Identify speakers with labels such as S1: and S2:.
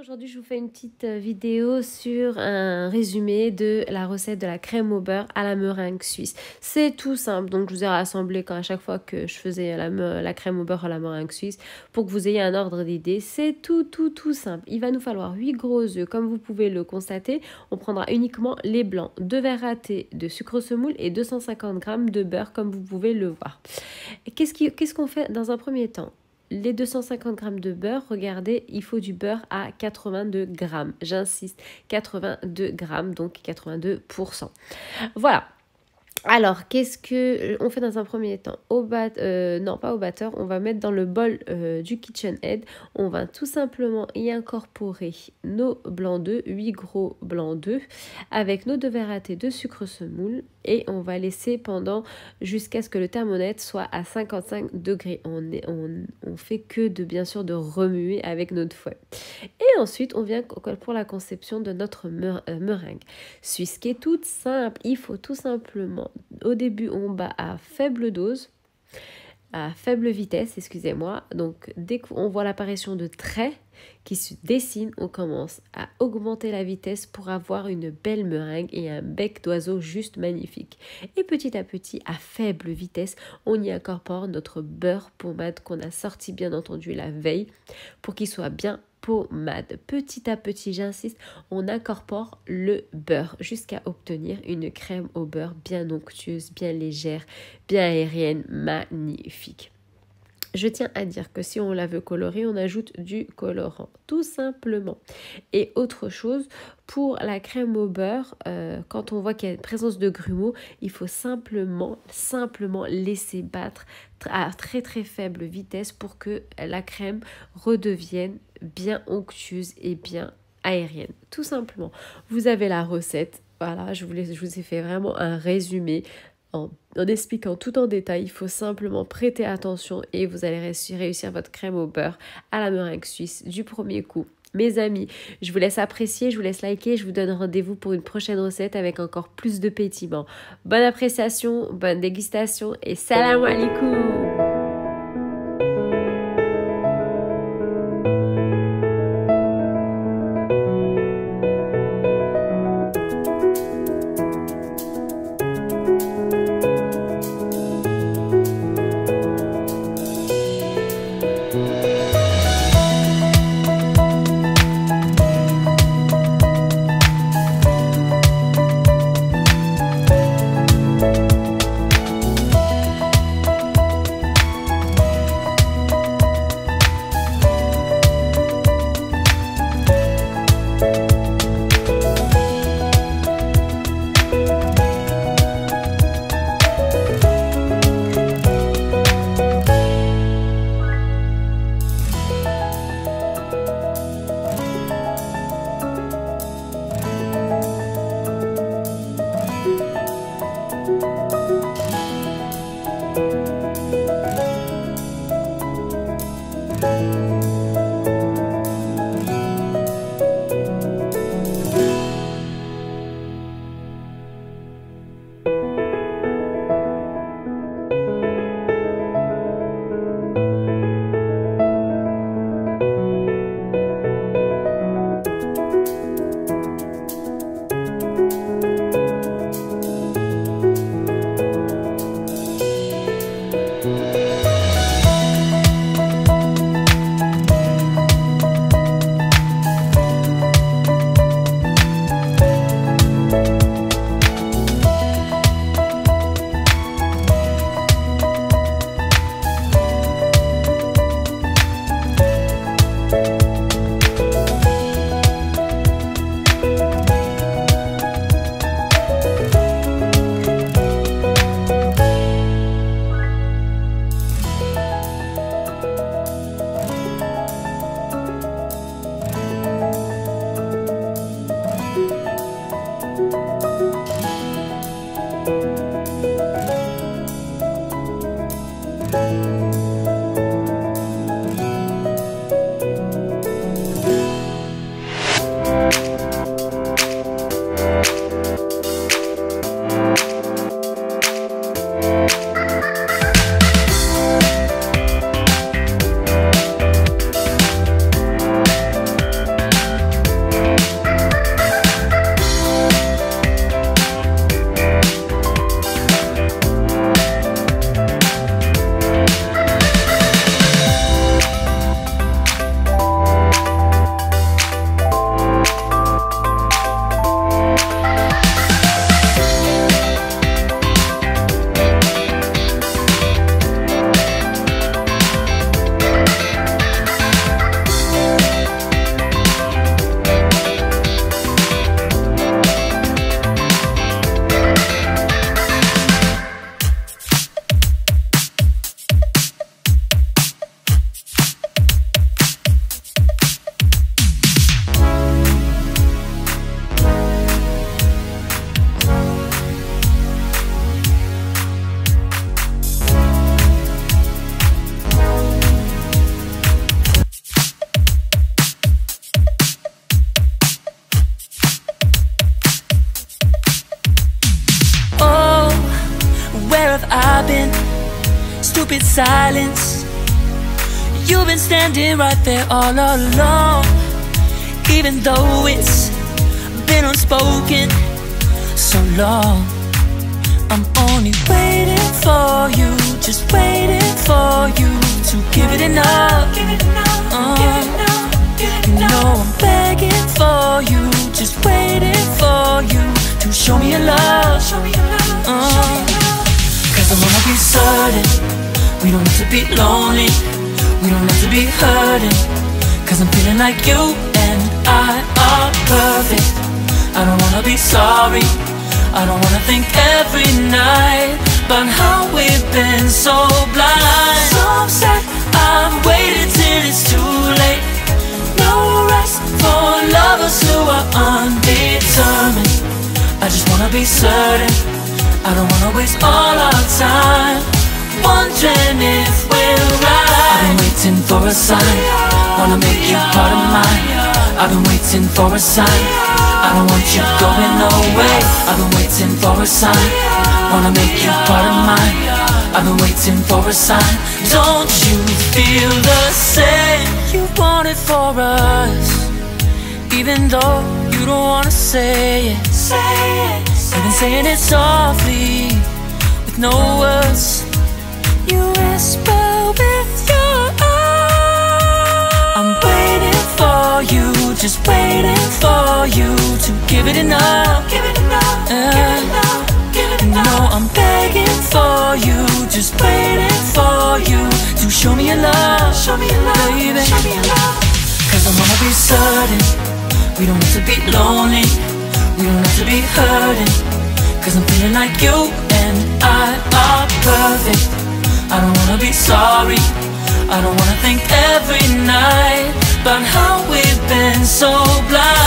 S1: Aujourd'hui, je vous fais une petite vidéo sur un résumé de la recette de la crème au beurre à la meringue suisse. C'est tout simple, donc je vous ai rassemblé à chaque fois que je faisais la crème au beurre à la meringue suisse pour que vous ayez un ordre d'idée. C'est tout simple. Il va nous falloir 8 gros œufs, comme vous pouvez le constater. On prendra uniquement les blancs, 2 verres à thé de sucre semoule et 250 g de beurre, comme vous pouvez le voir. Qu'est-ce qu'on fait dans un premier temps? Les 250 g de beurre, regardez, il faut du beurre à 82 g. J'insiste, 82 g, donc 82%. Voilà. Alors, qu'est-ce qu'on fait dans un premier temps? Non, pas au batteur, on va mettre dans le bol du KitchenAid. On va tout simplement y incorporer nos blancs d'œufs, 8 gros blancs d'œufs, avec nos 2 verres à thé de sucre semoule. Et on va laisser jusqu'à ce que le thermomètre soit à 55 degrés. On fait que bien sûr de remuer avec notre fouet. Et ensuite, on vient pour la conception de notre meringue suisse, qui est toute simple. Il faut tout simplement, au début, on bat à faible dose, à faible vitesse, excusez-moi. Donc, dès qu'on voit l'apparition de traits qui se dessinent, on commence à augmenter la vitesse pour avoir une belle meringue et un bec d'oiseau juste magnifique. Et petit à petit, à faible vitesse, on y incorpore notre beurre pommade qu'on a sorti bien entendu la veille pour qu'il soit bien pommade. Petit à petit, j'insiste, on incorpore le beurre jusqu'à obtenir une crème au beurre bien onctueuse, bien légère, bien aérienne, magnifique. Je tiens à dire que si on la veut colorer, on ajoute du colorant, tout simplement. Et autre chose, pour la crème au beurre, quand on voit qu'il y a une présence de grumeaux, il faut simplement laisser battre à très faible vitesse pour que la crème redevienne bien onctueuse et bien aérienne. Tout simplement. Vous avez la recette. Voilà, je vous ai fait vraiment un résumé en expliquant tout en détail. Il faut simplement prêter attention et vous allez réussir votre crème au beurre à la meringue suisse du premier coup. Mes amis, je vous laisse apprécier, je vous laisse liker, je vous donne rendez-vous pour une prochaine recette avec encore plus de pétillement. Bonne appréciation, bonne dégustation et salam alaikum!
S2: I've been stupid silence. You've been standing right there all along, even though it's been unspoken so long. I'm only waiting for you, just waiting for you to give it enough. You know I'm begging for you, just waiting for you to show me your love. Cause I wanna be certain we don't have to be lonely, we don't have to be hurting. Cause I'm feeling like you and I are perfect. I don't wanna be sorry, I don't wanna think every night about how we've been so blind. So upset, I've waited till it's too late. No rest for lovers who are undetermined. I just wanna be certain, I don't wanna waste all our time wondering if we're right. I've been waiting for a sign, wanna make you part of mine. I've been waiting for a sign, I don't want you going away. I've been waiting for a sign, wanna make you part of mine. I've been waiting for a sign. Don't you feel the same? You want it for us, even though you don't wanna say it. You've been saying it softly, with no words. You whisper with your eyes. I'm waiting for you, just waiting for you to give it enough. You know I'm begging for you, just waiting for you to show me your love, baby. Cause I wanna be certain we don't have to be lonely, we don't have to be hurting. Cause I'm feeling like you and I are perfect. I don't wanna be sorry, I don't wanna think every night about how we've been so blind.